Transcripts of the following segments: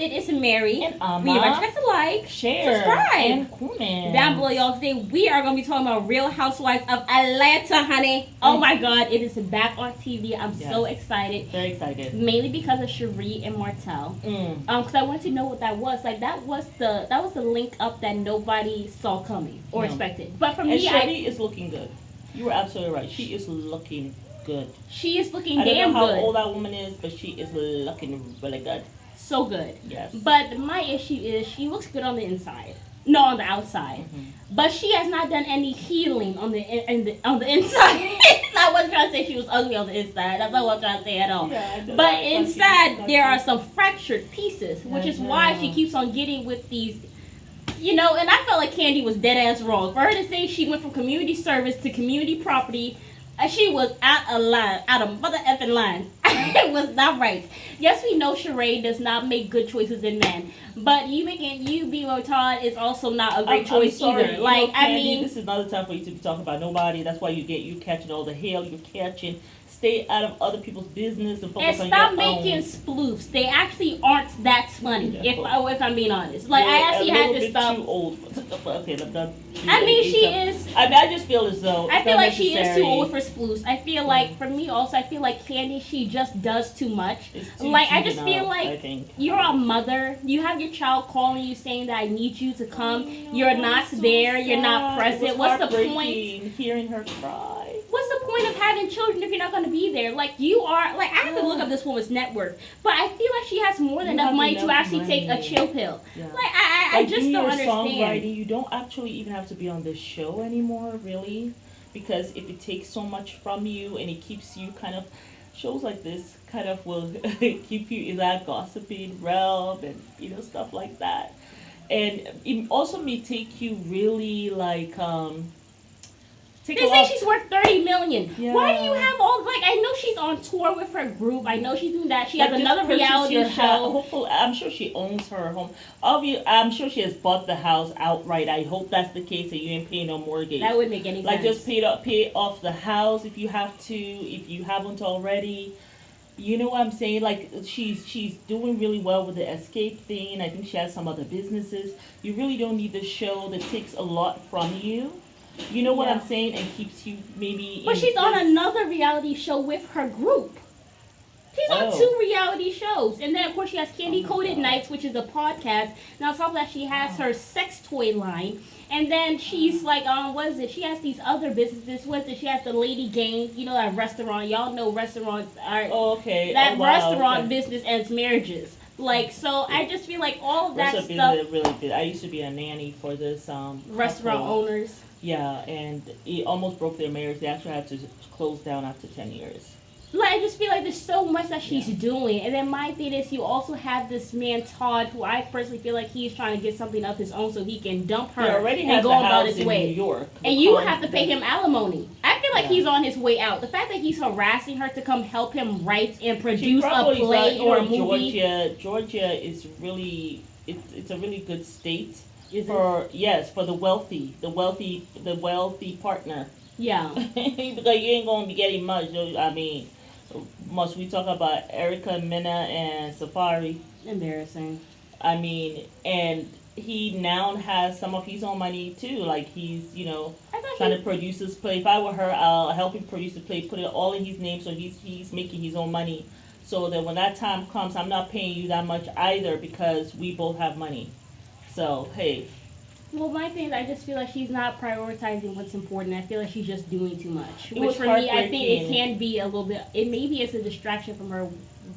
it is Mary. And Remember to like, share, subscribe, and comment down below, y'all. Today we are going to be talking about Real Housewives of Atlanta, honey. Oh my God, it is back on TV. I'm so excited. Very excited. Mainly because of Cherie and Martell. Because I wanted to know what that was. Like that was the link up that nobody saw coming or expected. But for me, Cherie is looking good. You were absolutely right. She is looking good. She is looking damn good. I don't know how old good. that woman is, but she is looking really good. So good. Yes. But my issue is she looks good on the inside. No, on the outside. But she has not done any healing on the inside. I wasn't trying to say she was ugly on the inside. That's not what I'm trying to say at all. Yeah, but inside, there are some fractured pieces, which is why she keeps on getting with these. You know, and I felt like Candy was dead ass wrong. For her to say she went from community service to community property, she was out of mother effing line. It was not right. Yes, we know Sheree does not make good choices in men, but you being with Todd is also not a great choice either. Like, Candy, I mean, this is not the time for you to be talking about nobody. That's why you catching all the hell you're catching. Stay out of other people's business and focus on your own. And stop making spoofs. They actually aren't that funny. If I'm being honest, like you're I actually had to stop. Too old. Okay, I mean, she is. I just feel as though I feel like she is too old for spoofs. I feel like for me also, I feel like Candy, she just does too much. Like I just feel like you're a mother. You have your child calling you saying that I need you to come. You're not there. You're not present. What's the point? Hearing her cry. What's the point of having children if you're not going to be there? Like you are. Like I have to look up this woman's net worth, but I feel like she has more than enough money to actually take a chill pill. Yeah. Like I just don't understand. You don't actually even have to be on this show anymore, really, because if it takes so much from you and it keeps you kind of, shows like this kind of will keep you in that gossiping realm and stuff like that, and it also may take you really like They say she's worth $30 million. Yeah. Why do you have all I know she's on tour with her group. I know she's doing that. She has another reality show. Hopefully, I'm sure she owns her home. I'm sure she has bought the house outright. I hope that's the case and you ain't paying no mortgage. That wouldn't make any sense. Like just pay off the house if you have to, if you haven't already. You know what I'm saying? Like she's doing really well with the escape thing. I think she has some other businesses. You really don't need this show that takes a lot from you. You know what I'm saying? And keeps you maybe. But she's on another reality show with her group. She's on 2 reality shows. And then, of course, she has Candy Coated Nights, which is a podcast. Now, on top of that, she has her sex toy line. And then she's like, what is it? She has these other businesses. What is it? She has the Lady Gang, that restaurant. Y'all know restaurants are. Oh, okay. That restaurant business ends marriages. Like, so I just feel like all of that stuff. Really good. I used to be a nanny for this restaurant owners. Yeah, and it almost broke their marriage. They actually had to close down after 10 years. Like, I just feel like there's so much that she's doing. And then my thing is you also have this man, Todd, who I personally feel like he's trying to get something of his own so he can dump her and go about his way. New York, and you have to pay him alimony. I feel like he's on his way out. The fact that he's harassing her to come help him write and produce a play or a movie. Georgia is really, it's a really good state. For the wealthy partner. Yeah. Because you ain't gonna be getting much. I mean, must we talk about Erica, Mena, and Safari? Embarrassing. I mean, and he now has some of his own money too. Like he's, trying to produce his play. If I were her, I'll help him produce the play, put it all in his name, so he's making his own money. So that when that time comes, I'm not paying you that much either because we both have money. So, hey. Well, my thing is I just feel like she's not prioritizing what's important. I feel like she's just doing too much. Which for me, I think it can be a little bit, maybe it's a distraction from her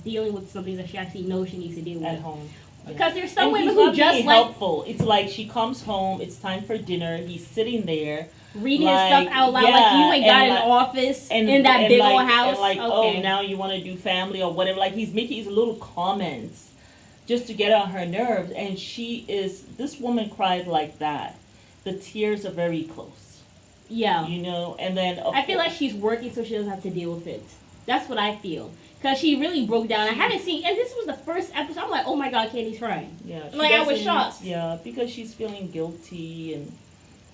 dealing with something that she actually knows she needs to deal with. At home. Because there's some women who just helpful. It's like she comes home, it's time for dinner, he's sitting there. Reading his stuff out loud like you ain't got an office in that big old house. And now you want to do family or whatever. Like he's making these little comments just to get on her nerves, and this woman cried like that. The tears are very close. Yeah. And then I feel like she's working so she doesn't have to deal with it. That's what I feel. Because she really broke down. I haven't seen, and this was the first episode. I'm like, oh my God, Candy's crying. Yeah. I was shocked. Yeah, because she's feeling guilty and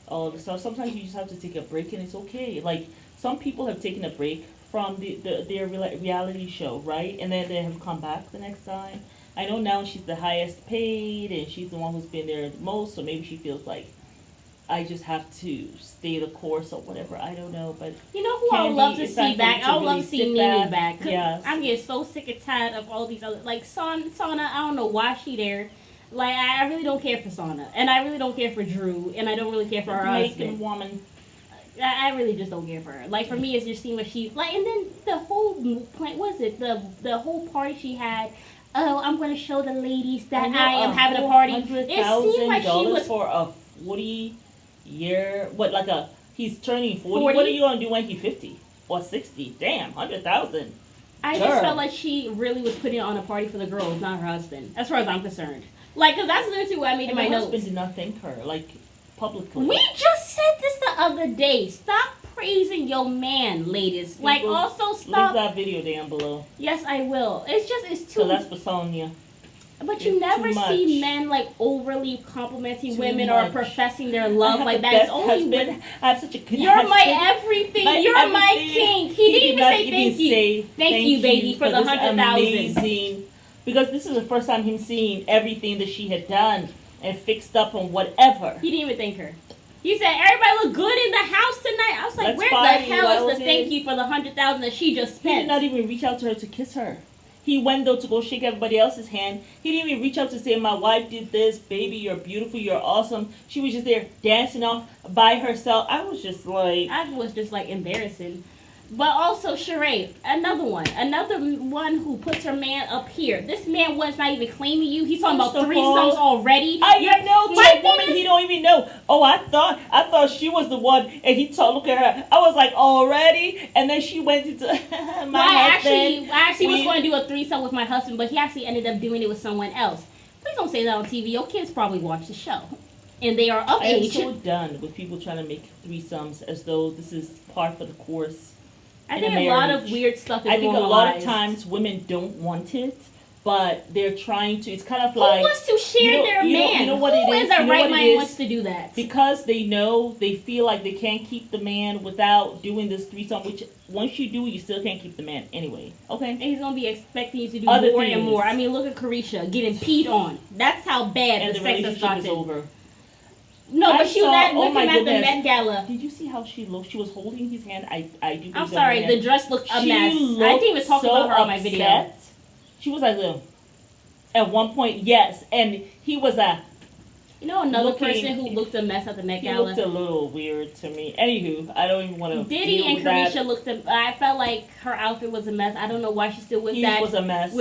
all the stuff. Sometimes you just have to take a break, and it's okay. Like, some people have taken a break from their reality show, right? And then they have come back the next time. I know now she's the highest paid and she's the one who's been there the most, so maybe she feels like I just have to stay the course or whatever. I don't know, but you know who I would love to see back? I would love to see Mimi back. Yes. I'm getting so sick and tired of all these other Sauna. I don't know why she there. Like I really don't care for Sauna, and I really don't care for Drew, and I don't really care for her husband. Woman. I really just don't care for her. Like for me, it's just seeing what she's like, and then the whole plan was it the whole party she had. Oh, I'm going to show the ladies that I am having a party. It seemed like she was for a 40-year. What he's turning 40. What are you going to do when he's 50 or 60? Damn, 100,000. I just felt like she really was putting on a party for the girls, not her husband, as far as I'm concerned. Like, because that's literally what I made in my notes. Her husband did not thank her, like, publicly. We just said this the other day. Stop praising your man, ladies. Like, also stop. Leave that video down below. Yes, I will. It's too. So that's for Sonya. But you never see men like overly complimenting women or professing their love like that. It's only husband. I have such a good You're husband. my everything. You're my king. He didn't even say thank you. Thank you, baby, for the 100,000. Because this is the first time him seeing everything that she had done and fixed up and whatever. He didn't even thank her. He said, everybody look good in the house tonight. I was like, where the hell is the thank you for the 100,000 that she just spent? He did not even reach out to her to kiss her. He went, though, to go shake everybody else's hand. He didn't even reach out to say, my wife did this. Baby, you're beautiful. You're awesome. She was just there dancing off by herself. I was just like embarrassing. But also, Sheree, another one who puts her man up here. This man was not even claiming you. He's talking about threesomes already. I know to a woman he don't even know. Oh, I thought she was the one, and he look at her. I was like, already? And then she went into my husband. I actually was going to do a threesome with my husband, but he actually ended up doing it with someone else. Please don't say that on TV. Your kids probably watch the show, and they are of age. I'm so done with people trying to make threesomes as though this is part of the course. I think a lot of weird stuff is I think normalized. a lot of times women don't want it, but they're trying to. It's kind of like... Who wants to share their man? You know what it is? Who in their right mind wants to do that? Because they feel like they can't keep the man without doing this threesome, which once you do, you still can't keep the man anyway. Okay? And he's going to be expecting you to do more and more. I mean, look at Carisha getting peed on. That's how bad the sex has gotten. Is over. No, but she was with him at the Met Gala. Did you see how she looked? She was holding his hand. I do. I'm sorry, the dress looked a mess. I didn't even talk about her on my video. She was like, at one point, yes, and he was another person who looked a mess at the Met Gala. He looked a little weird to me. Anywho, I don't even want to. Diddy and Carisha looked. I felt like her outfit was a mess. I don't know why she's still with that. He was a mess.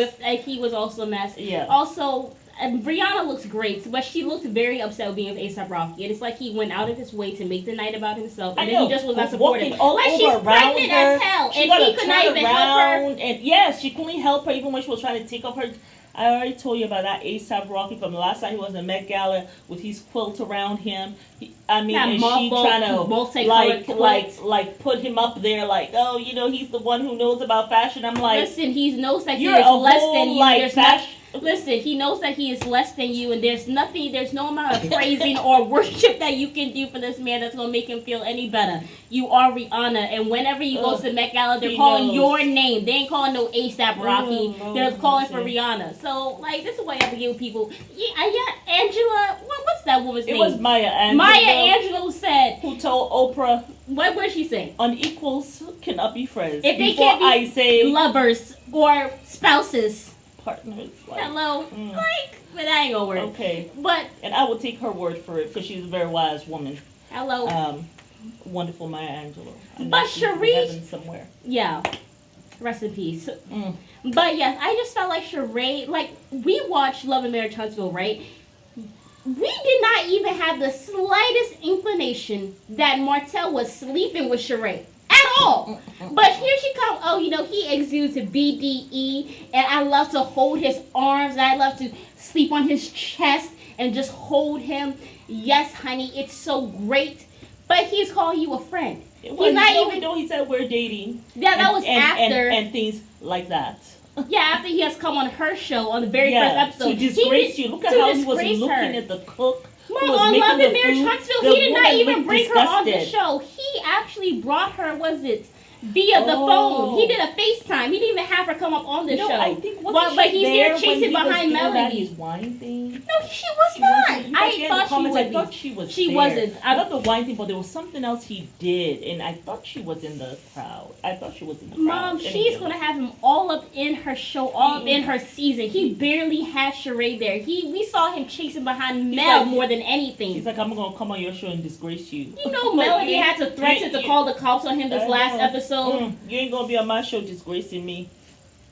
He was also a mess. Yeah. Also. And Brianna looks great, but she looked very upset with being with A$AP Rocky. And it's like he went out of his way to make the night about himself, and then he just was not supportive. Like she's pregnant as hell, and he could not even help her. And yes, she couldn't help her even when she was trying to take off her. I already told you about that A$AP Rocky from the last time he was in the Met Gala with his quilt around him. And she trying to like put him up there like, oh, he's the one who knows about fashion. I'm like, listen, he knows that he is less than you. Listen, he knows that he is less than you, and there's no amount of praising or worship that you can do for this man that's going to make him feel any better. You are Rihanna, and whenever you go to the Met Gala, they're calling your name. They ain't calling no A$AP Rocky. They're calling for Rihanna. So, this is why I have to give people... Yeah, Angela... What's that woman's name? It was Maya Angelou. Maya Angelou said... Who told Oprah... What did she say? Unequals cannot be friends. If they can't be lovers or spouses... Partners. Hello. But that ain't gonna work. Okay. But and I will take her word for it because she's a very wise woman. Hello. Wonderful Maya Angelou. But Sheree somewhere. Yeah. Rest in peace. But yes, I just felt like Sheree, we watched Love and Marriage Huntsville, right? We did not even have the slightest inclination that Martell was sleeping with Sheree. At all. But here she comes. Oh, he exudes BDE, and I love to hold his arms, and I love to sleep on his chest and just hold him. Yes, honey, it's so great. But he's calling you a friend. He's not even. No, he said we're dating. Yeah, that was after and things like that. Yeah, after he has come on her show on the very first episode. To disgrace you. Look at how he was looking at the cook. On Love and Marriage Huntsville, he did not even bring her on the show. He actually brought her, via the phone. He did a FaceTime. He didn't even have her come up on the show. I think but he's there chasing behind Melody. Melody. His wine thing. No, she was not. I thought she was. She there. wasn't. Not the wine thing, but there was something else he did, and I thought she was in the crowd. Mom, she's gonna have him all up in her show, all up in her season. He barely had Sheree there. We saw him chasing behind Mel more than anything. He's like, I'm gonna come on your show and disgrace you. You know, Melody had to threaten to call the cops on him this last episode. You ain't gonna be on my show disgracing me.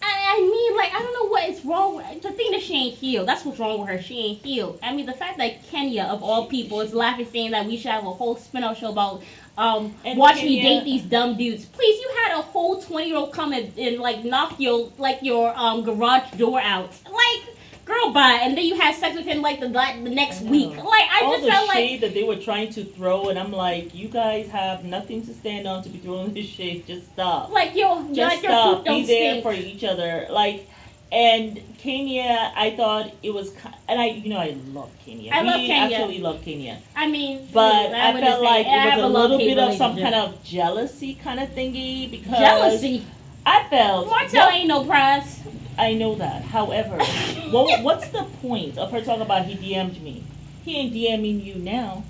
I mean, like, I don't know what is wrong with the thing that she ain't healed. That's what's wrong with her. She ain't healed. I mean, the fact that Kenya, of all people, is laughing, saying that we should have a whole spin-off show about watch me date these dumb dudes. Please, you had a whole 20-year-old come and like knock your garage door out. Like, girl, bye. And then you had sex with him like the next week. Like, I just felt like all the shade that they were trying to throw, and I'm like, you guys have nothing to stand on to be throwing this shade. Just stop. Like, just stop. Be there for each other. Like, and Kenya, I thought it was, and I love Kenya. Actually love Kenya. I mean, but I felt like it was a little bit of some kind of jealousy kind of thingy because jealousy. I felt Martell ain't no prize. I know that. However, what's the point of her talking about he DM'd me? He ain't DMing you now.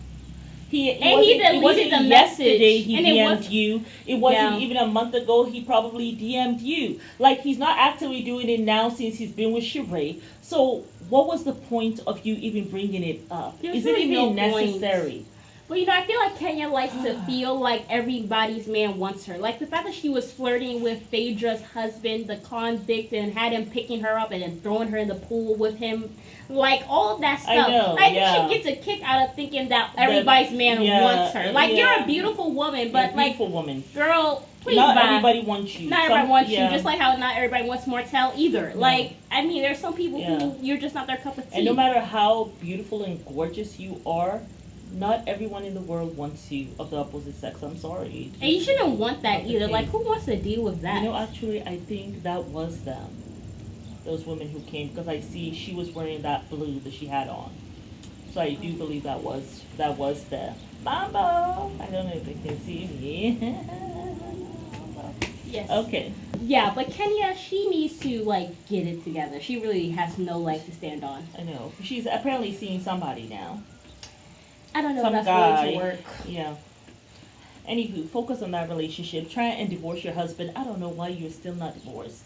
He deleted the yesterday message. He DM'd you. It wasn't even a month ago. He probably DM'd you. Like, he's not actively doing it now since he's been with Sheree. So what was the point of you even bringing it up? Is it even necessary? Well, I feel like Kenya likes to feel like everybody's man wants her. Like, the fact that she was flirting with Phaedra's husband, the convict, and had him picking her up and then throwing her in the pool with him. Like, all of that stuff. I know, I think she gets a kick out of thinking that everybody's man wants her. Like, you're a beautiful woman, but, woman. Girl, please not everybody wants you. Not everybody wants you, just like how not everybody wants Martell either. Yeah. Like, I mean, there's some people who you're just not their cup of tea. And no matter how beautiful and gorgeous you are, not everyone in the world wants you of the opposite sex. I'm sorry. And you shouldn't want that either. Like, who wants to deal with that? Actually, I think that was them. Those women who came, because I see she was wearing that blue that she had on. So I do believe that was the Mambo. I don't know if they can see me. Yes. Okay. Yeah, but Kenya, she needs to, like, get it together. She really has no leg to stand on. I know. She's apparently seeing somebody now. I don't know if that's going to work. Yeah. Anywho, focus on that relationship. Try and divorce your husband. I don't know why you're still not divorced.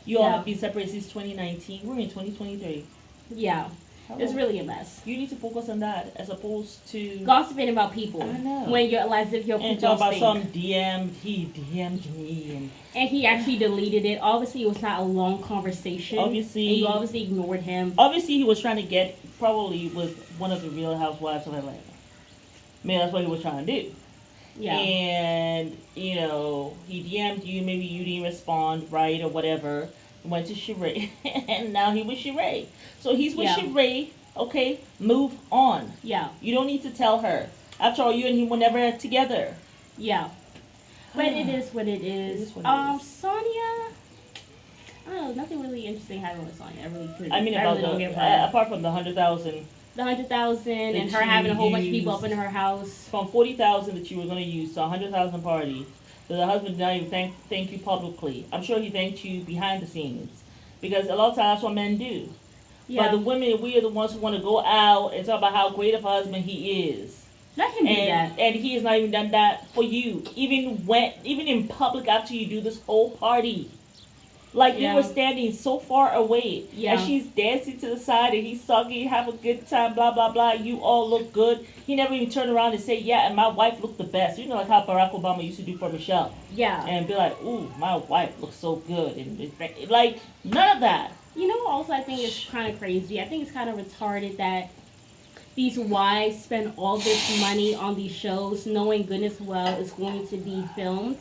You all have been separated since 2019. We're in 2023. Yeah. Hello. It's really a mess. You need to focus on that as opposed to gossiping about people. I know. When you're as if you're and talk about some DM. He DM'd me and he actually deleted it. Obviously, it was not a long conversation. Obviously, and you obviously ignored him. Obviously, he was trying to get probably with one of the Real Housewives of Atlanta. I mean, that's what he was trying to do. Yeah. And, he DM'd you, maybe you didn't respond right or whatever. Went to Sheree. And now he with Sheree. So he's with Sheree. Okay, move on. Yeah. You don't need to tell her. After all, you and him were never together. Yeah. But it is what it is. Sonia, I don't know, nothing really interesting happened with Sonia. I really couldn't. I mean, apart from the 100,000. The 100,000 and her having a whole bunch of people up in her house. From 40,000 that you were going to use to 100,000 party, that the husband did not even thank you publicly. I'm sure he thanked you behind the scenes. Because a lot of times that's what men do. Yeah. But the women, we are the ones who want to go out and talk about how great of a husband he is. Let him do that. And he has not even done that for you. Even in public after you do this whole party. Like, you were standing so far away. Yeah. And she's dancing to the side and he's talking, have a good time, blah, blah, blah. You all look good. He never even turned around and say, yeah, and my wife looked the best. You know, like how Barack Obama used to do for Michelle. Yeah. And be like, ooh, my wife looks so good. And like, none of that. You know what also I think is kind of crazy? I think it's kind of retarded that these wives spend all this money on these shows knowing goodness well it's going to be filmed.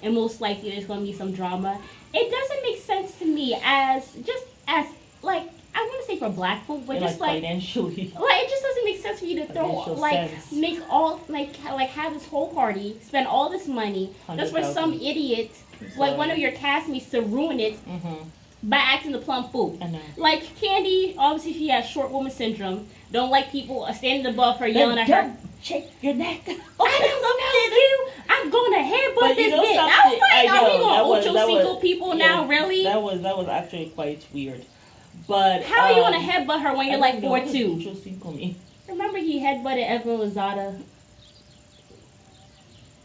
And most likely there's going to be some drama. It doesn't make sense to me as like, I want to say for black folk, but just like financially. Like, it just doesn't make sense for you to throw, like, sense. Make all, like have this whole party, spend all this money, just for some idiot, like one of your castmates to ruin it by acting the plum fool. I know. Like, Candy, obviously she has short woman syndrome, don't like people standing above her yelling at her. Shake your neck. I don't know you. I I'm going to headbutt But this you know bitch. I something? was like, I are we know, that was- going that Ocho Cinco was- people yeah, now, really? That was actually quite weird. But How are you going to headbutt her when you're like 4'2"? Ocho Cinco mean? Remember he headbutted Evan Lozada?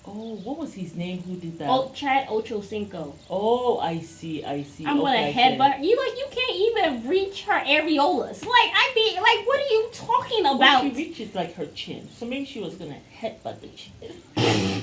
Oh, what was his name? Who did that? Oh, Chad Ocho Cinco. Oh, I see. I'm gonna headbutt you. Like, you can't even reach her areolas. Like, I mean, like, what are you talking about? Well, she reaches like her chin, so maybe she was gonna headbutt the chin.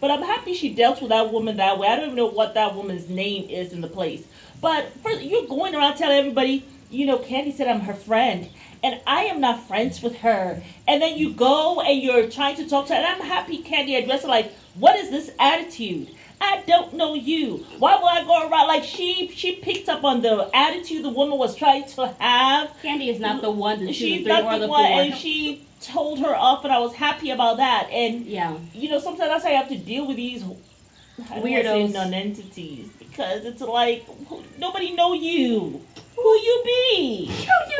But I'm happy she dealt with that woman that way. I don't even know what that woman's name is in the place. But you're going around telling everybody, you know, Candy said I'm her friend, and I am not friends with her. And then you go and you're trying to talk to her, and I'm happy Candy addressed her like, what is this attitude? I don't know you. Why will I go around? Like, she picked up on the attitude the woman was trying to have. Candy is not the one, the two, She's the three, not or the the one, four. and she told her off, and I was happy about that. And Yeah. you know, sometimes that's how you have to deal with these Weirdos, non-entities, because it's like nobody know you. Who you be?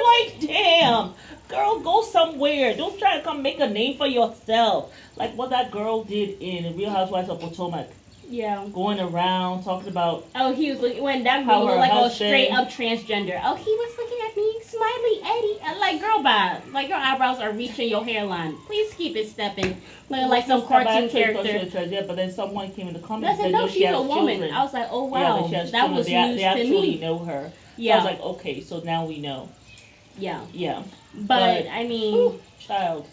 Like, damn, girl, go somewhere. Don't try to come make a name for yourself. Like what that girl did in Real Housewives of Potomac. Yeah. Going around talking about. Oh, he was looking when that How girl her looked like a husband- straight up transgender. Oh, he was looking at me, Smiley Eddie. I'm like, girl, bye. Like, your eyebrows are reaching your hairline. Please keep it stepping. Looking like some cartoon character. Yeah, but then someone came in the I comments said, and no, said, no, she's she has a woman. children. I was like, oh Yeah, wow, she has that children. was They news to actually me. know her. Yeah. So I was like, okay, so now we know. Yeah. Yeah. But I mean, whew, child.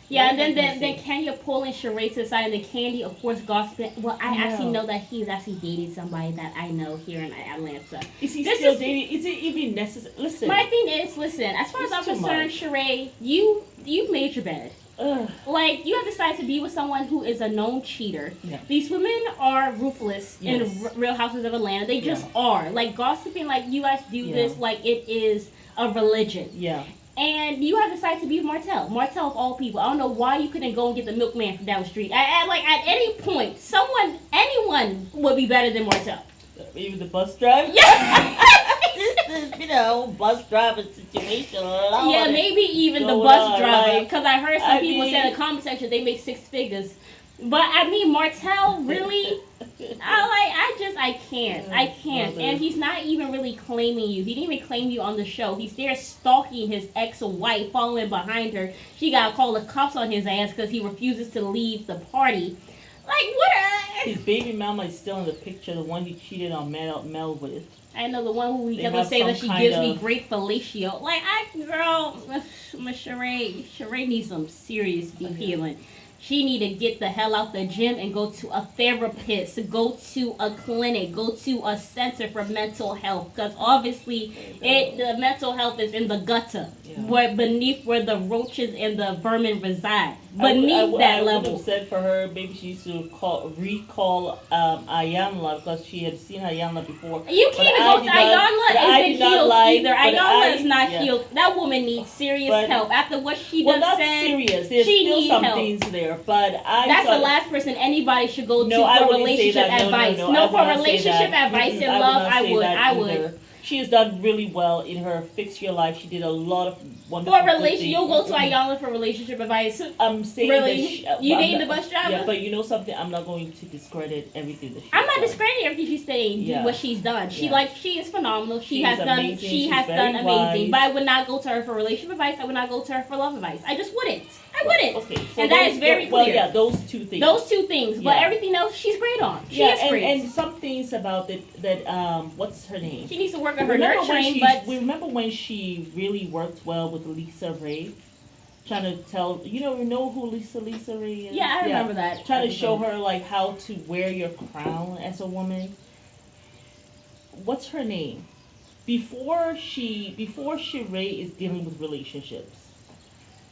yeah, Lord and have then mercy. Kenya pulling Sheree to the side, and then Candy, of course, gossiping. Well, I actually know that he's actually dating somebody that I know here in Atlanta. Is he This still is- dating? Is it even necessary? Listen. My thing is, listen, as far as It's I'm too concerned, much. Sheree, you've made your bed. Ugh. Like, you have decided to be with someone who is a known cheater. Yeah. These women are ruthless Yes. in Real Houses of Atlanta. They just Yeah. are. Like, gossiping, like, you guys do Yeah. this like it is a religion. Yeah. And you have decided to be with Martell. Martell of all people. I don't know why you couldn't go and get the milkman from down the street. Like, at any point, anyone would be better than Martell. Even the bus driver? Yeah. This is, you know, bus driver situation. Lord. Yeah, maybe even the Going bus on, driver. like, Because I heard some I people say in mean- the comment section they make 6 figures. But I mean, Martell, really? I can't. Brother. And he's not even really claiming you. He didn't even claim you on the show. He's there stalking his ex-wife, following behind her. She got to call the cops on his ass because he refuses to leave the party. Like, what? His baby mama is still in the picture, the one he cheated on Mel with. I know the one who he They kept have saying that some she kind gives me of- great fellatio. Like, Miss Sheree needs some serious deep healing. She need to get the hell out the gym and go to a therapist, go to a clinic, go to a center for mental health. Because obviously, the mental health is in the gutter, where where the roaches and the vermin reside. Beneath that I would level. have said for her, maybe she used to recall Ayanla because she had seen Ayanla before. You But can't I go to did not- but I Ayanla did isn't not healed like- either. but Ayanla is I- not yeah. healed. That woman needs serious But- help. After what she Well, done not said, serious. There's she still need some help. things there, but I. That's thought, the last person anybody should go to No, I for wouldn't say relationship that. advice. I No, would for not say relationship that. advice Mm-mm, and would love, not I say would. that I would. either. She has done really well in her Fix Your Life. She did a lot of wonderful For relation, things. you'll go to Ayanla for relationship advice. I'm saying Really? that You I'm dating not- the bus driver? Yeah, but you know something? I'm not going to discredit everything that she's I'm not done. discrediting everything she's saying, Yeah. what she's done. She Yeah. she is phenomenal. She She's has done amazing. she She's has very done amazing. wise. But I would not go to her for relationship advice. I would not go to her for love advice. I just wouldn't. I wouldn't. Okay, so And that those- is very Well, clear. yeah, those two things. Those two things, but Yeah. everything else she's great on. She yeah, is great. and some things about that what's her name? She needs to work on her Remember when nurturing, she- but remember when she really worked well with Lisa Ray, trying to tell you know who Lisa Ray is. yeah, I remember that. Trying to show her like how to wear your crown as a woman. What's her name? Before Sheree is dealing with relationships,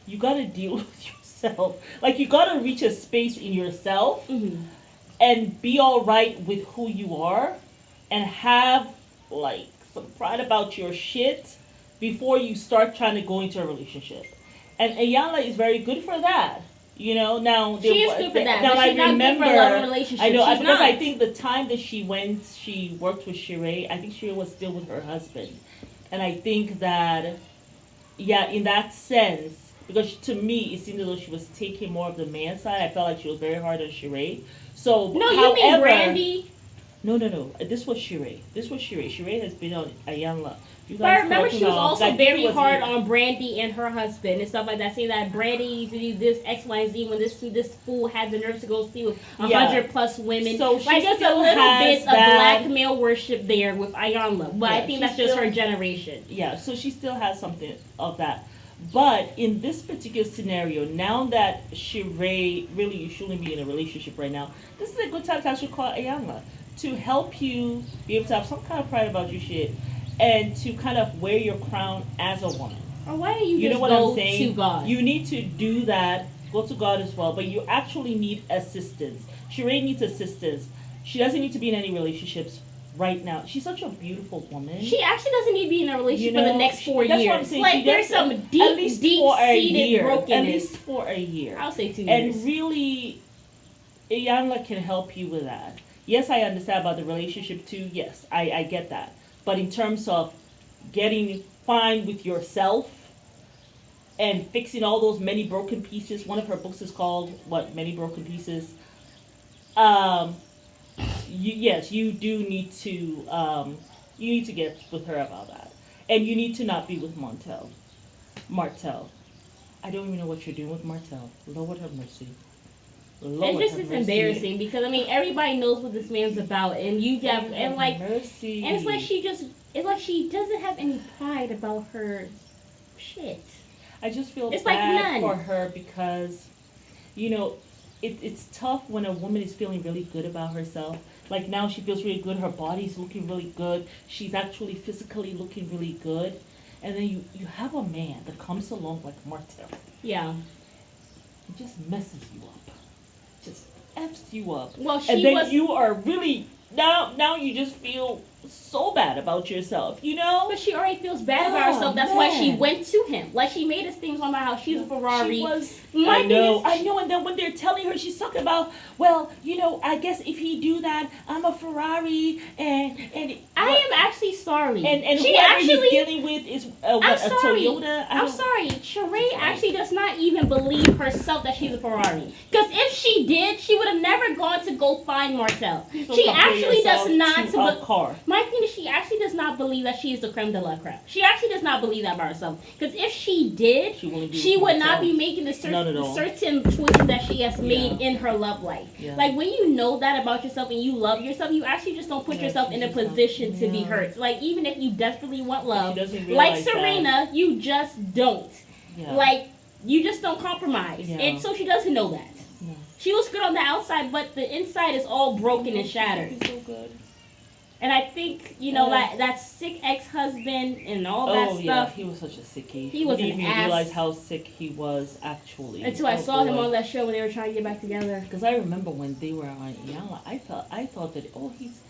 you gotta deal with yourself. Like you gotta reach a space in yourself Mhm. and be all right with who you are, and have like some pride about your shit before you start trying to go into a relationship. And Ayanla is very good for that. You know, now She is good for that, Now but I she's not good for remember, love and relationships. I know She's because I not. think the time that she worked with Sheree. I think Sheree was still with her husband, and I think that, yeah, in that sense, because to me it seemed as though she was taking more of the man side. I felt like she was very hard on Sheree. So No, however, you mean Brandy? No. This was Sheree. Sheree has been on Ayanla. But I remember she was also very hard on Brandy and her husband and stuff like that, saying that Brandy used to do this X, Y, and Z when this fool had the nerve to go see with 100+ women. So like there's a little bit of black male worship there with Ayanla, but I think that's just her generation. Yeah, so she still has something of that. But in this particular scenario, now that Sheree really you shouldn't be in a relationship right now, this is a good time to actually call Ayanla to help you be able to have some kind of pride about your shit. And to kind of wear your crown as a woman. Or why don't you just know what go I'm saying? To God? You need to do that. Go to God as well. But you actually need assistance. Sheree needs assistance. She doesn't need to be in any relationships right now. She's such a beautiful woman. She actually doesn't need to be in a relationship for the next 4 years. That's what I'm saying. Like there's some deep-seated brokenness. At least for a year. I'll say 2 years. And really, Iyanla can help you with that. Yes, I understand about the relationship too. Yes, I get that. But in terms of getting fine with yourself and fixing all those many broken pieces, one of her books is called Many Broken Pieces. You do need to get with her about that, and you need to not be with Martell. I don't even know what you're doing with Martell. Lord have mercy. It's embarrassing because everybody knows what this man's about, and you have mercy. And it's like she doesn't have any pride about her shit. I just feel bad for her because, it's tough when a woman is feeling really good about herself. Like now she feels really good. Her body's looking really good. She's actually physically looking really good, and then you have a man that comes along like Martell. Yeah. It just messes you up. Just F's you up. Well, you are really now you just feel so bad about yourself, But she already feels bad about herself. That's why she went to him. Like she made us things about how she's a Ferrari. I know. And then when they're telling her, she's talking about, I guess if he do that, I'm a Ferrari, and I am actually sorry. And she actually dealing with is a Toyota. I'm sorry. Sheree actually does not even believe herself that she's a Ferrari. Because if she did, she would have never gone to go find Martell. She actually does not. Car. My thing is, she actually does not believe that she is the creme de la creme. She actually does not believe that about herself. Because if she did, she would not be making the certain choices that she has made in her love life. Yeah. Like when you know that about yourself and you love yourself, you actually just don't put yourself in a position to be hurt. Like even if you desperately want love, like Serena, you just don't. Yeah. Like you just don't compromise. Yeah. And so she doesn't know that. Yeah. She looks good on the outside, but the inside is all broken and shattered. She's so good. And I think, that sick ex-husband and all that stuff. Oh, yeah, he was such a sickie. He was an ass. Didn't even realize how sick he was, actually. Until I saw him on that show when they were trying to get back together. Because I remember when they were on Iyanla, I thought that, he's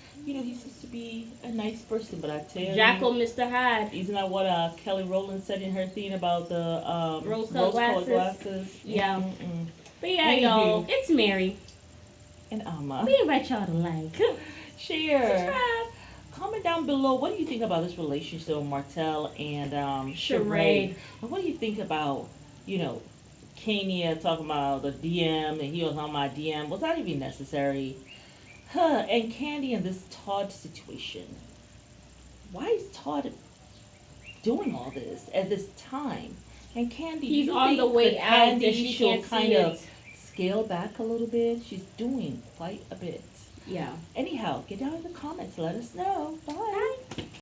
supposed to be a nice person, but I tell you. Jackal Mr. Hyde. Isn't that what Kelly Rowland said in her thing about the rose-colored glasses? Yeah. Mm-mm. But yeah, y'all, it's Mary. And Amma. We invite y'all to like. Share. Subscribe. Comment down below. What do you think about this relationship with Martell and Sheree? And what do you think about, Kenya talking about the DM and he was on my DM? Was that even necessary? And Candy in this Todd situation. Why is Todd doing all this at this time? And Candy, he's on the way out and she should kind of scale back a little bit. She's doing quite a bit. Yeah. Anyhow, get down in the comments. Let us know. Bye.